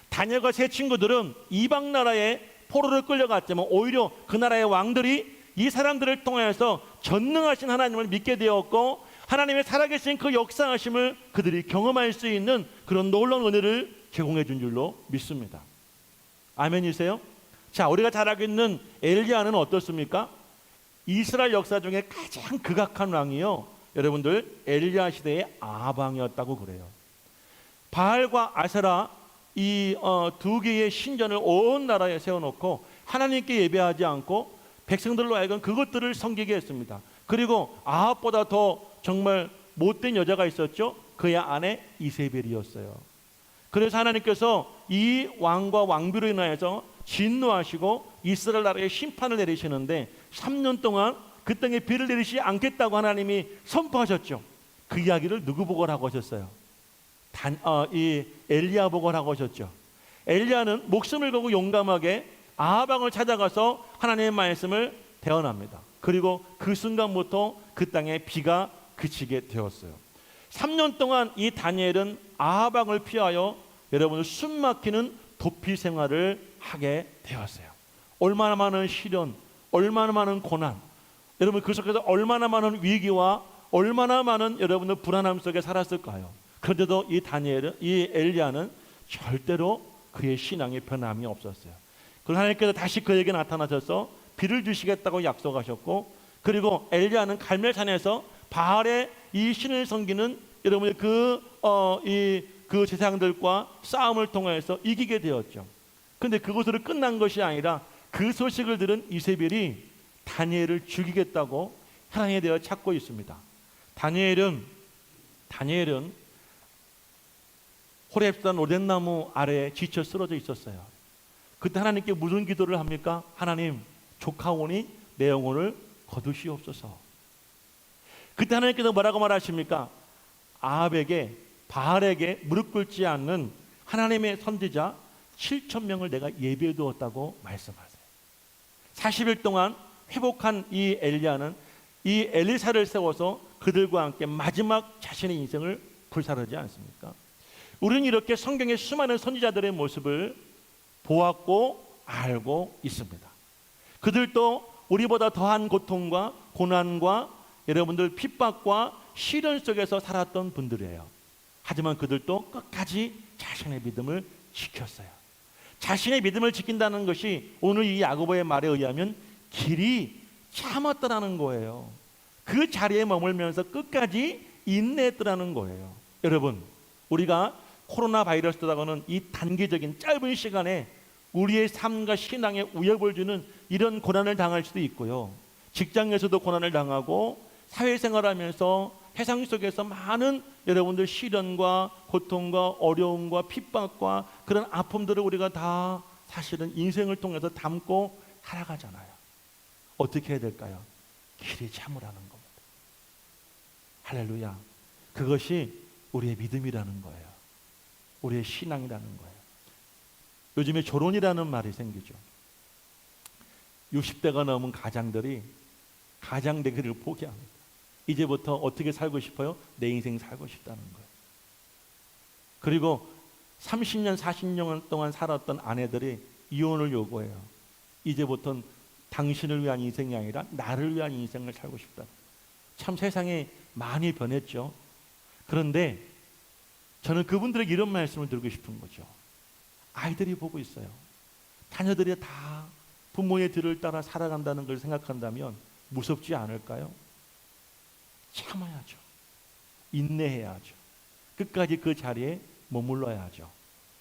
다니엘과 세 친구들은 이방 나라에 포로를 끌려갔지만 오히려 그 나라의 왕들이 이 사람들을 통해서 전능하신 하나님을 믿게 되었고 하나님의 살아계신 그 역사하심을 그들이 경험할 수 있는 그런 놀라운 은혜를 제공해 준 줄로 믿습니다. 아멘이세요? 자, 우리가 잘 알고 있는 엘리야는 어떻습니까? 이스라엘 역사 중에 가장 극악한 왕이요, 여러분들 엘리야 시대의 아방이었다고 그래요. 바알과 아세라 이 두 개의 신전을 온 나라에 세워놓고 하나님께 예배하지 않고 백성들로 하여금 그것들을 섬기게 했습니다. 그리고 아합보다 더 정말 못된 여자가 있었죠. 그의 아내 이세벨이었어요. 그래서 하나님께서 이 왕과 왕비로 인하여서 진노하시고 이스라엘 나라에 심판을 내리시는데 3년 동안 그 땅에 비를 내리시지 않겠다고 하나님이 선포하셨죠. 그 이야기를 누구 보고 하고 하셨어요? 이 엘리야 보고 하고 하셨죠. 엘리야는 목숨을 걸고 용감하게 아하방을 찾아가서 하나님의 말씀을 대언합니다. 그리고 그 순간부터 그 땅에 비가 그치게 되었어요. 3년 동안 이 다니엘은 아하방을 피하여 여러분을 숨막히는 도피 생활을 하게 되었어요. 얼마나 많은 시련, 얼마나 많은 고난, 여러분 그 속에서 얼마나 많은 위기와 얼마나 많은 여러분의 불안함 속에 살았을까요? 그런데도 이 엘리야는 절대로 그의 신앙의 변함이 없었어요. 그리고 하나님께서 다시 그에게 나타나셔서 비를 주시겠다고 약속하셨고, 그리고 엘리야는 갈멜산에서 바알의 이 신을 섬기는 여러분의 그 제사장들과 싸움을 통해서 이기게 되었죠. 그런데 그것으로 끝난 것이 아니라 그 소식을 들은 이세벨이 다니엘을 죽이겠다고 하나님에 대해 찾고 있습니다. 다니엘은 호렙산 오뎨나무 아래에 지쳐 쓰러져 있었어요. 그때 하나님께 무슨 기도를 합니까? 하나님, 조카오니 내 영혼을 거두시옵소서. 그때 하나님께서 뭐라고 말하십니까? 아합에게, 바알에게 무릎 꿇지 않는 하나님의 선지자 7,000명을 내가 예비해 두었다고 말씀하세요. 40일 동안 회복한 이 엘리야는 이 엘리사를 세워서 그들과 함께 마지막 자신의 인생을 불사르지 않습니까? 우리는 이렇게 성경의 수많은 선지자들의 모습을 보았고 알고 있습니다. 그들도 우리보다 더한 고통과 고난과 여러분들 핍박과 시련 속에서 살았던 분들이에요. 하지만 그들도 끝까지 자신의 믿음을 지켰어요. 자신의 믿음을 지킨다는 것이 오늘 이 야고보의 말에 의하면 길이 참았다라는 거예요. 그 자리에 머물면서 끝까지 인내했다라는 거예요. 여러분, 우리가 코로나 바이러스라고는 이 단기적인 짧은 시간에 우리의 삶과 신앙에 위협을 주는 이런 고난을 당할 수도 있고요. 직장에서도 고난을 당하고 사회생활하면서 세상 속에서 많은 여러분들 시련과 고통과 어려움과 핍박과 그런 아픔들을 우리가 다 사실은 인생을 통해서 담고 살아가잖아요. 어떻게 해야 될까요? 길이 참으라는 겁니다. 할렐루야. 그것이 우리의 믿음이라는 거예요. 우리의 신앙이라는 거예요. 요즘에 조론이라는 말이 생기죠. 60대가 넘은 가장들이 가장 되기를 포기합니다. 이제부터 어떻게 살고 싶어요? 내 인생 살고 싶다는 거예요. 그리고 30년, 40년 동안 살았던 아내들이 이혼을 요구해요. 이제부터는 당신을 위한 인생이 아니라 나를 위한 인생을 살고 싶다. 참 세상이 많이 변했죠. 그런데 저는 그분들에게 이런 말씀을 드리고 싶은 거죠. 아이들이 보고 있어요. 자녀들이 다 부모의 뒤를 따라 살아간다는 걸 생각한다면 무섭지 않을까요? 참아야죠. 인내해야죠. 끝까지 그 자리에 머물러야 하죠.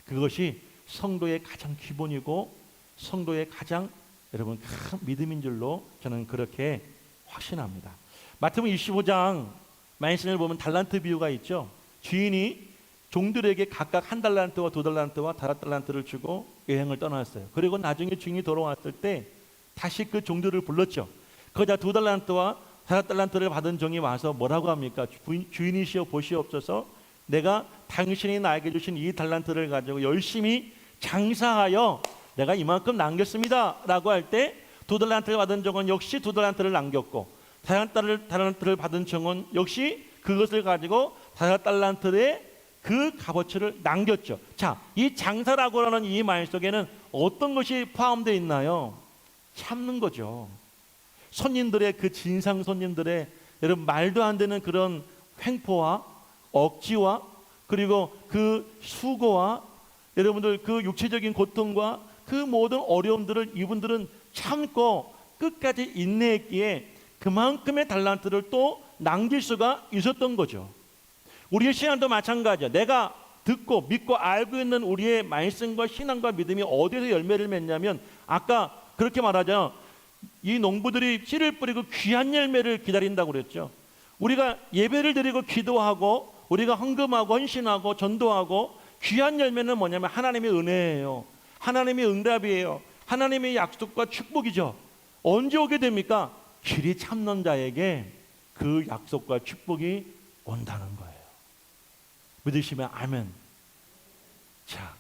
그것이 성도의 가장 기본이고 성도의 가장 여러분 큰 믿음인 줄로 저는 그렇게 확신합니다. 마태복음 25장 말씀을 보면 달란트 비유가 있죠. 주인이 종들에게 각각 1달란트와 2달란트와 5달란트를 주고 여행을 떠났어요. 그리고 나중에 주인이 돌아왔을 때 다시 그 종들을 불렀죠. 그자 2달란트와 5달란트를 받은 종이 와서 뭐라고 합니까? 주인이시여 보시옵소서, 내가 당신이 나에게 주신 이 달란트를 가지고 열심히 장사하여 내가 이만큼 남겼습니다 라고 할 때 2달란트를 받은 종은 역시 2달란트를 남겼고 5달란트를 받은 종은 역시 그것을 가지고 5달란트의 그 값어치를 남겼죠. 자, 이 장사라고 하는 이 말 속에는 어떤 것이 포함되어 있나요? 참는 거죠. 손님들의 그 진상 손님들의 여러분 말도 안 되는 그런 횡포와 억지와 그리고 그 수고와 여러분들 그 육체적인 고통과 그 모든 어려움들을 이분들은 참고 끝까지 인내했기에 그만큼의 달란트를 또 남길 수가 있었던 거죠. 우리의 신앙도 마찬가지야. 내가 듣고 믿고 알고 있는 우리의 말씀과 신앙과 믿음이 어디서 열매를 맺냐면 아까 그렇게 말하죠. 이 농부들이 씨를 뿌리고 귀한 열매를 기다린다고 그랬죠. 우리가 예배를 드리고 기도하고 우리가 헌금하고 헌신하고 전도하고 귀한 열매는 뭐냐면 하나님의 은혜예요. 하나님의 응답이에요. 하나님의 약속과 축복이죠. 언제 오게 됩니까? 길이 참는 자에게 그 약속과 축복이 온다는 거예요. 믿으시면 아멘. 자,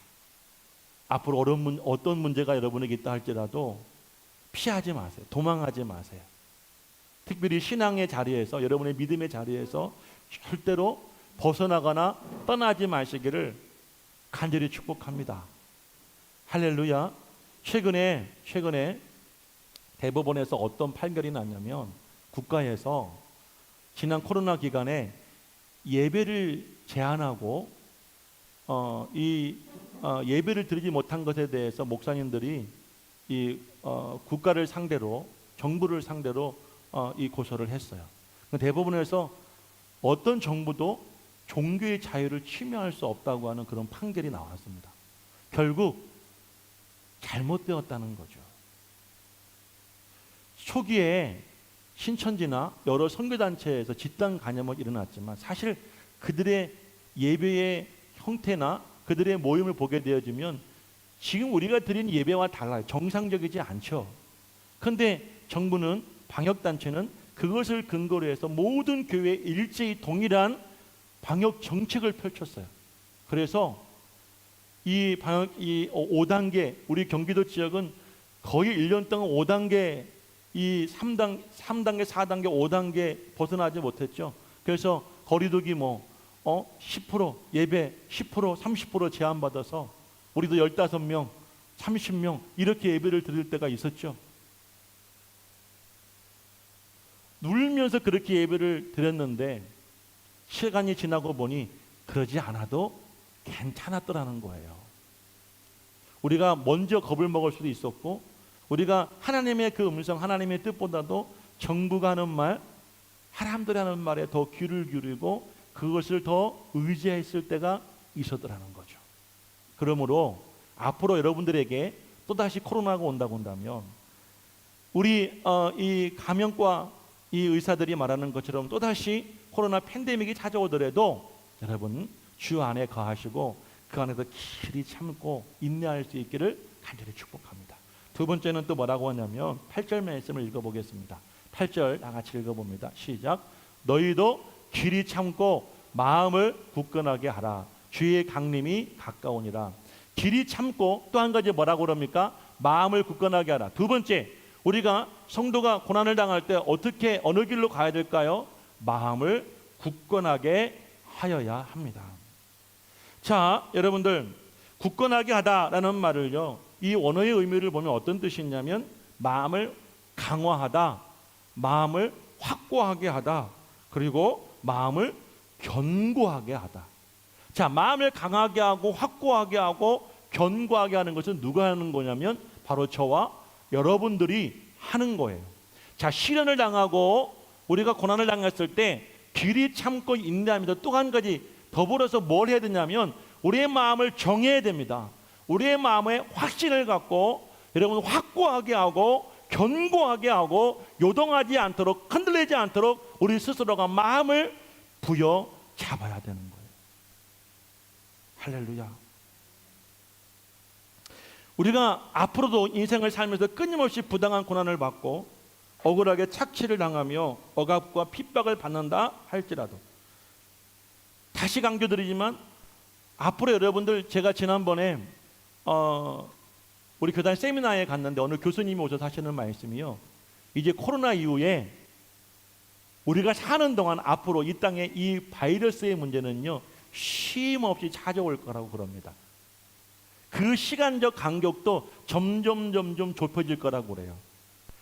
앞으로 어떤 문제가 여러분에게 있다 할지라도 피하지 마세요. 도망하지 마세요. 특별히 신앙의 자리에서, 여러분의 믿음의 자리에서 절대로 벗어나거나 떠나지 마시기를 간절히 축복합니다. 할렐루야. 최근에 대법원에서 어떤 판결이 났냐면, 국가에서 지난 코로나 기간에 예배를 제한하고 예배를 드리지 못한 것에 대해서 목사님들이 국가를 상대로, 정부를 상대로 이 고소를 했어요. 대법원에서 어떤 정부도 종교의 자유를 침해할 수 없다고 하는 그런 판결이 나왔습니다. 결국 잘못되었다는 거죠. 초기에 신천지나 여러 선교단체에서 집단 간염은 일어났지만 사실 그들의 예배의 형태나 그들의 모임을 보게 되어지면 지금 우리가 드린 예배와 달라요. 정상적이지 않죠. 그런데 정부는, 방역단체는 그것을 근거로 해서 모든 교회에 일제히 동일한 방역 정책을 펼쳤어요. 그래서 이 5단계, 우리 경기도 지역은 거의 1년 동안 5단계, 이 3단계, 4단계, 5단계 벗어나지 못했죠. 그래서 거리두기 10%, 예배 10%, 30% 제한받아서 우리도 15명, 30명 이렇게 예배를 드릴 때가 있었죠. 누르면서 그렇게 예배를 드렸는데 시간이 지나고 보니 그러지 않아도 괜찮았더라는 거예요. 우리가 먼저 겁을 먹을 수도 있었고, 우리가 하나님의 그 음성, 하나님의 뜻보다도 정부가 하는 말, 사람들이 하는 말에 더 귀를 기울이고 그것을 더 의지했을 때가 있었더라는 거죠. 그러므로 앞으로 여러분들에게 또다시 코로나가 온다고 한다면 우리 이 감염과 이 의사들이 말하는 것처럼 또다시 코로나 팬데믹이 찾아오더라도 여러분 주 안에 거하시고 그 안에서 길이 참고 인내할 수 있기를 간절히 축복합니다. 두 번째는 또 뭐라고 하냐면 8절 말씀을 읽어보겠습니다. 8절 다 같이 읽어봅니다. 시작. 너희도 길이 참고 마음을 굳건하게 하라. 주의 강림이 가까우니라. 길이 참고 또 한 가지 뭐라고 그럽니까? 마음을 굳건하게 하라. 두 번째, 우리가 성도가 고난을 당할 때 어떻게, 어느 길로 가야 될까요? 마음을 굳건하게 하여야 합니다. 자, 여러분들, 굳건하게 하다라는 말을요, 이 원어의 의미를 보면 어떤 뜻이 있냐면 마음을 강화하다, 마음을 확고하게 하다, 그리고 마음을 견고하게 하다. 자, 마음을 강하게 하고 확고하게 하고 견고하게 하는 것은 누가 하는 거냐면 바로 저와 여러분들이 하는 거예요. 자, 시련을 당하고 우리가 고난을 당했을 때 길이 참고 인내하면서 또 한 가지 더불어서 뭘 해야 되냐면 우리의 마음을 정해야 됩니다. 우리의 마음에 확신을 갖고 여러분 확고하게 하고 견고하게 하고 요동하지 않도록, 흔들리지 않도록 우리 스스로가 마음을 부여잡아야 되는 거예요. 할렐루야. 우리가 앞으로도 인생을 살면서 끊임없이 부당한 고난을 받고 억울하게 착취를 당하며 억압과 핍박을 받는다 할지라도, 다시 강조드리지만 앞으로 여러분들, 제가 지난번에 우리 교단 세미나에 갔는데 어느 교수님이 오셔서 하시는 말씀이요, 이제 코로나 이후에 우리가 사는 동안 앞으로 이 땅에 이 바이러스의 문제는요 쉼 없이 찾아올 거라고 그럽니다. 그 시간적 간격도 점점 좁혀질 거라고 그래요.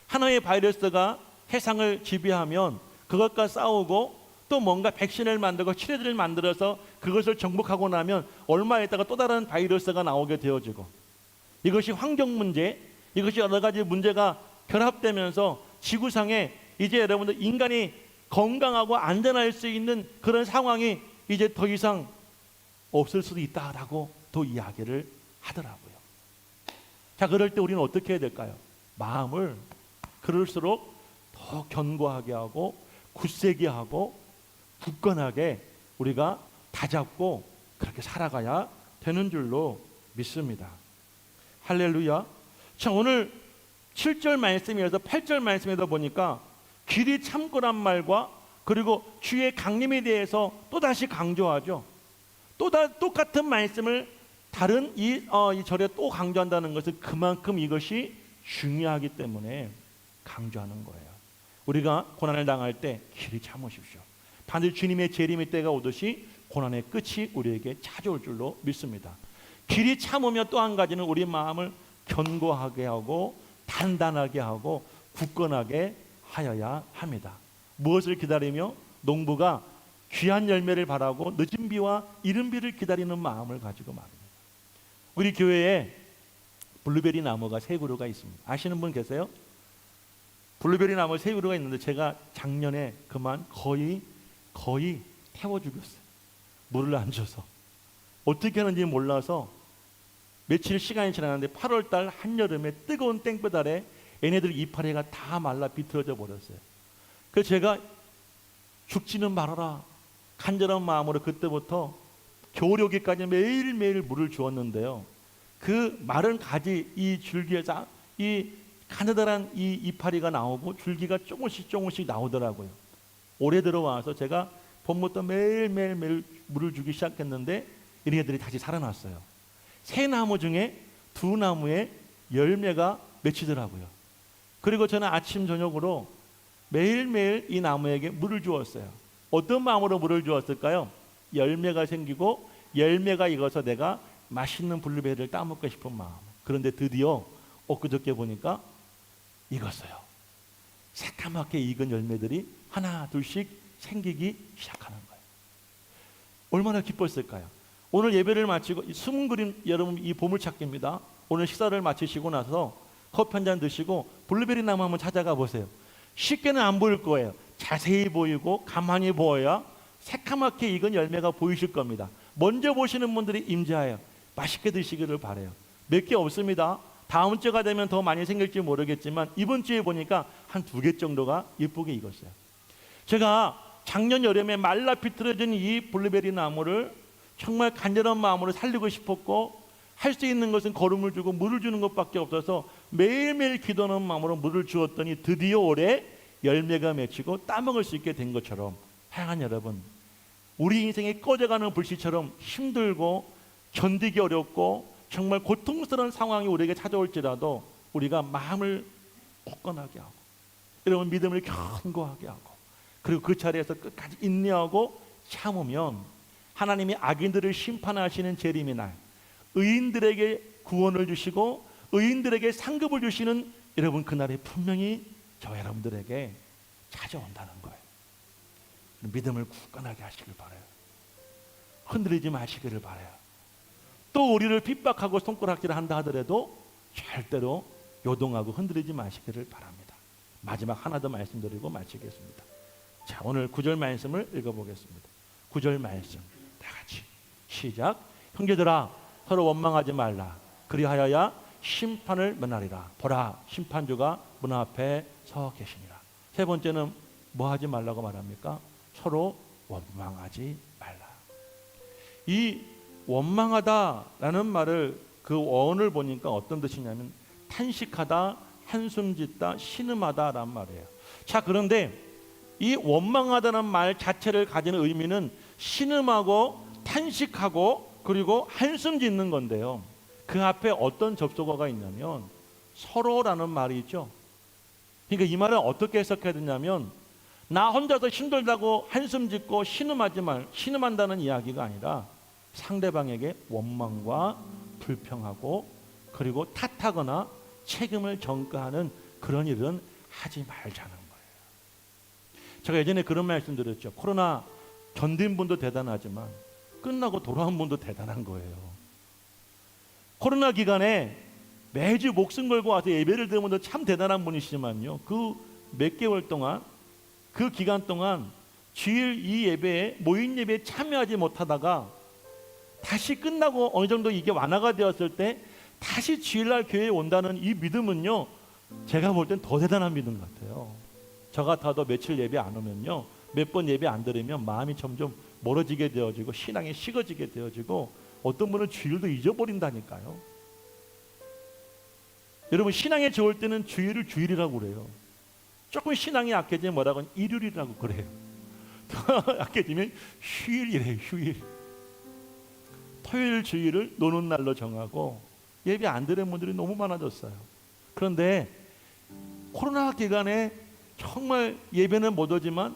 하나의 바이러스가 세상을 지배하면 그것과 싸우고 또 뭔가 백신을 만들고 치료제를 만들어서 그것을 정복하고 나면 얼마 있다가 또 다른 바이러스가 나오게 되어지고, 이것이 환경 문제, 이것이 여러 가지 문제가 결합되면서 지구상에 이제 여러분들 인간이 건강하고 안전할 수 있는 그런 상황이 이제 더 이상 없을 수도 있다라고 또 이야기를 하더라고요. 자, 그럴 때 우리는 어떻게 해야 될까요? 마음을 그럴수록 더 견고하게 하고 굳세게 하고 굳건하게 우리가 다잡고 그렇게 살아가야 되는 줄로 믿습니다. 할렐루야. 자, 오늘 7절 말씀에서 8절 말씀에서 보니까 길이 참고란 말과 그리고 주의 강림에 대해서 또다시 강조하죠. 똑같은 말씀을 다른 이 절에 또 강조한다는 것은 그만큼 이것이 중요하기 때문에 강조하는 거예요. 우리가 고난을 당할 때 길이 참으십시오. 반드시 주님의 재림의 때가 오듯이 고난의 끝이 우리에게 찾아올 줄로 믿습니다. 길이 참으며 또 한 가지는 우리 마음을 견고하게 하고 단단하게 하고 굳건하게 하여야 합니다. 무엇을 기다리며? 농부가 귀한 열매를 바라고 늦은 비와 이른 비를 기다리는 마음을 가지고 말입니다. 우리 교회에 블루베리 나무가 3그루가 있습니다. 아시는 분 계세요? 블루베리 나무 3그루가 있는데 제가 작년에 그만 거의 태워 죽였어요. 물을 안 줘서. 어떻게 하는지 몰라서 며칠 시간이 지났는데 8월달 한여름에 뜨거운 땡볕 아래 얘네들 이파리가 다 말라 비틀어져 버렸어요. 그래서 제가 죽지는 말아라 간절한 마음으로 그때부터 겨울 오기까지 매일매일 물을 주었는데요. 그 마른 가지 이 줄기에서 이 가느다란 이 이파리가 나오고 줄기가 조금씩 나오더라고요. 올해 들어와서 제가 봄부터 매일 물을 주기 시작했는데 얘네들이 다시 살아났어요. 3나무 중에 2나무에 열매가 맺히더라고요. 그리고 저는 아침 저녁으로 매일매일 이 나무에게 물을 주었어요. 어떤 마음으로 물을 주었을까요? 열매가 생기고 열매가 익어서 내가 맛있는 블루베리를 따먹고 싶은 마음. 그런데 드디어 엊그저께 보니까 익었어요. 새까맣게 익은 열매들이 하나 둘씩 생기기 시작하는 거예요. 얼마나 기뻤을까요? 오늘 예배를 마치고 숨은 그림 여러분 이 보물찾기입니다. 오늘 식사를 마치시고 나서 커피 한 잔 드시고 블루베리 나무 한번 찾아가 보세요. 쉽게는 안 보일 거예요. 자세히 보이고 가만히 보아야 새까맣게 익은 열매가 보이실 겁니다. 먼저 보시는 분들이 임자예요. 맛있게 드시기를 바라요. 몇 개 없습니다. 다음 주가 되면 더 많이 생길지 모르겠지만 이번 주에 보니까 한 2개 정도가 예쁘게 익었어요. 제가 작년 여름에 말라 비틀어진 이 블루베리 나무를 정말 간절한 마음으로 살리고 싶었고 할 수 있는 것은 거름을 주고 물을 주는 것밖에 없어서 매일매일 기도하는 마음으로 물을 주었더니 드디어 올해 열매가 맺히고 따먹을 수 있게 된 것처럼 사랑하는 여러분, 우리 인생이 꺼져가는 불씨처럼 힘들고 견디기 어렵고 정말 고통스러운 상황이 우리에게 찾아올지라도 우리가 마음을 굳건하게 하고 여러분 믿음을 견고하게 하고 그리고 그 자리에서 끝까지 인내하고 참으면 하나님이 악인들을 심판하시는 재림의 날 의인들에게 구원을 주시고 의인들에게 상급을 주시는 여러분 그날이 분명히 저 여러분들에게 찾아온다는 거예요. 믿음을 굳건하게 하시길 바라요. 흔들리지 마시기를 바라요. 또 우리를 핍박하고 손가락질을 한다 하더라도 절대로 요동하고 흔들리지 마시기를 바랍니다. 마지막 하나 더 말씀드리고 마치겠습니다. 자, 오늘 9절 말씀을 읽어보겠습니다. 9절 말씀 다 같이 시작. 형제들아 서로 원망하지 말라. 그리하여야 심판을 면하리라. 보라 심판주가 문 앞에 서 계시니라. 3번째는 뭐 하지 말라고 말합니까? 서로 원망하지 말라. 이 원망하다라는 말을 그 원을 보니까 어떤 뜻이냐면 탄식하다, 한숨 짓다, 신음하다라는 말이에요. 자, 그런데 이 원망하다는 말 자체를 가지는 의미는 신음하고 탄식하고 그리고 한숨 짓는 건데요. 그 앞에 어떤 접속어가 있냐면 서로라는 말이 있죠. 그러니까 이 말은 어떻게 해석해야 되냐면 나 혼자서 힘들다고 한숨 짓고 신음한다는 이야기가 아니라 상대방에게 원망과 불평하고 그리고 탓하거나 책임을 전가하는 그런 일은 하지 말자는 거예요. 제가 예전에 그런 말씀 드렸죠. 코로나 견딘 분도 대단하지만 끝나고 돌아온 분도 대단한 거예요. 코로나 기간에 매주 목숨 걸고 와서 예배를 드는 분도 참 대단한 분이시지만요. 그 몇 개월 동안 그 기간 동안 주일 이 예배에 모인 예배에 참여하지 못하다가 다시 끝나고 어느 정도 이게 완화가 되었을 때 다시 주일날 교회에 온다는 이 믿음은요. 제가 볼 땐 더 대단한 믿음 같아요. 저 같아도 며칠 예배 안 오면요. 몇 번 예배 안 들으면 마음이 점점 멀어지게 되어지고 신앙이 식어지게 되어지고 어떤 분은 주일도 잊어버린다니까요. 여러분 신앙에 좋을 때는 주일을 주일이라고 그래요. 조금 신앙이 약해지면 뭐라고 하냐? 일요일이라고 그래요. 약해지면 휴일이래요. 휴일. 토요일 주일을 노는 날로 정하고 예배 안 드리는 분들이 너무 많아졌어요. 그런데 코로나 기간에 정말 예배는 못 오지만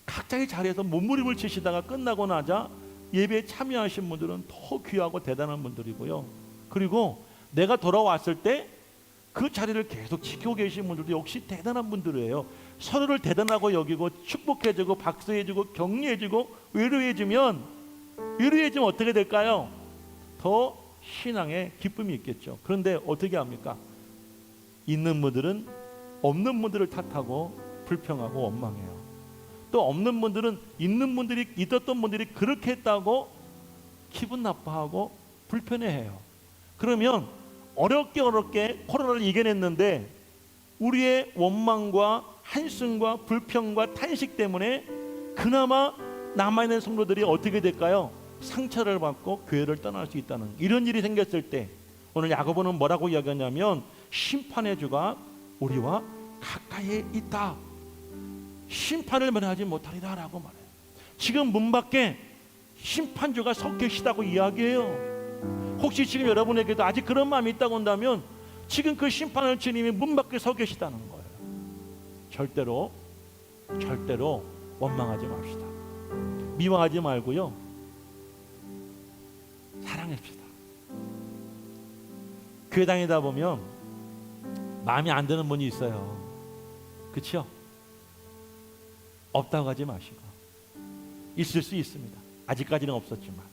각자의 자리에서 몸부림을 치시다가 끝나고 나자 예배에 참여하신 분들은 더 귀하고 대단한 분들이고요. 그리고 내가 돌아왔을 때 그 자리를 계속 지키고 계신 분들도 역시 대단한 분들이에요. 서로를 대단하고 여기고 축복해주고 박수해주고 격려해주고 위로해주면 어떻게 될까요? 더 신앙에 기쁨이 있겠죠. 그런데 어떻게 합니까? 있는 분들은 없는 분들을 탓하고 불평하고 원망해요. 또 없는 분들은 있는 분들이 있었던 분들이 그렇게 했다고 기분 나빠하고 불편해해요. 그러면 어렵게 코로나를 이겨냈는데 우리의 원망과 한숨과 불평과 탄식 때문에 그나마 남아있는 성도들이 어떻게 될까요? 상처를 받고 교회를 떠날 수 있다는 이런 일이 생겼을 때 오늘 야고보는 뭐라고 이야기하냐면 심판의 주가 우리와 가까이에 있다. 심판을 면하지 못하리라 라고 말해요. 지금 문 밖에 심판주가 서 계시다고 이야기해요. 혹시 지금 여러분에게도 아직 그런 마음이 있다고 한다면 지금 그 심판을 주님이 문 밖에 서 계시다는 거예요. 절대로 원망하지 맙시다. 미워하지 말고요, 사랑합시다. 교회 다니다 보면 마음에 안 드는 분이 있어요. 그렇죠? 없다고 하지 마시고 있을 수 있습니다. 아직까지는 없었지만.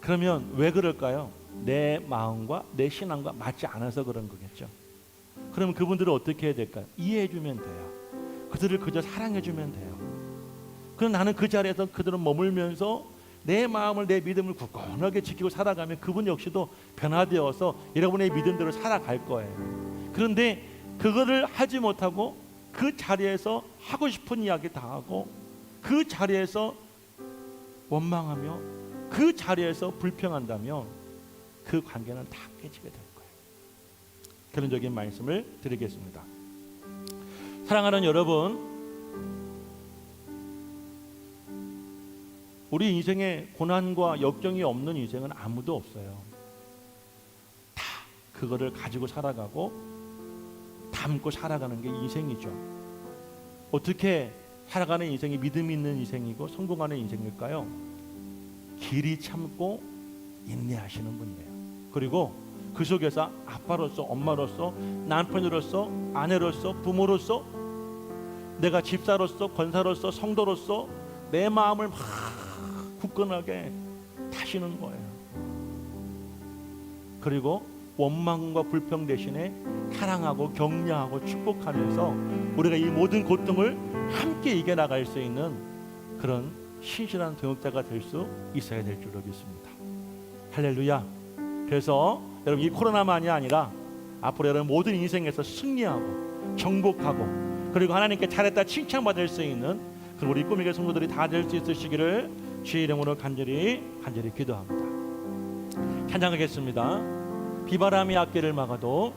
그러면 왜 그럴까요? 내 마음과 내 신앙과 맞지 않아서 그런 거겠죠. 그러면 그분들을 어떻게 해야 될까요? 이해해 주면 돼요. 그들을 그저 사랑해 주면 돼요. 그럼 나는 그 자리에서 그들은 머물면서 내 마음을 내 믿음을 굳건하게 지키고 살아가면 그분 역시도 변화되어서 여러분의 믿음대로 살아갈 거예요. 그런데 그거를 하지 못하고 그 자리에서 하고 싶은 이야기 다 하고 그 자리에서 원망하며 그 자리에서 불평한다면 그 관계는 다 깨지게 될 거예요. 결론적인 말씀을 드리겠습니다. 사랑하는 여러분, 우리 인생에 고난과 역경이 없는 인생은 아무도 없어요. 다 그거를 가지고 살아가고 담고 살아가는 게 인생이죠. 어떻게 살아가는 인생이 믿음이 있는 인생이고 성공하는 인생일까요? 길이 참고 인내하시는 분이에요. 그리고 그 속에서 아빠로서, 엄마로서, 남편으로서, 아내로서, 부모로서, 내가 집사로서, 권사로서, 성도로서 내 마음을 막 굳건하게 다시는 거예요. 그리고 원망과 불평 대신에 사랑하고 격려하고 축복하면서 우리가 이 모든 고통을 함께 이겨나갈 수 있는 그런 신실한 동역자가 될 수 있어야 될 줄로 믿습니다. 할렐루야. 그래서 여러분, 이 코로나만이 아니라 앞으로 여러분 모든 인생에서 승리하고 정복하고 그리고 하나님께 잘했다 칭찬받을 수 있는 그런 우리 꿈의 성도들이 다 될 수 있으시기를 주의 이름으로 간절히 기도합니다. 찬양하겠습니다. 비바람이 앞길을 막아도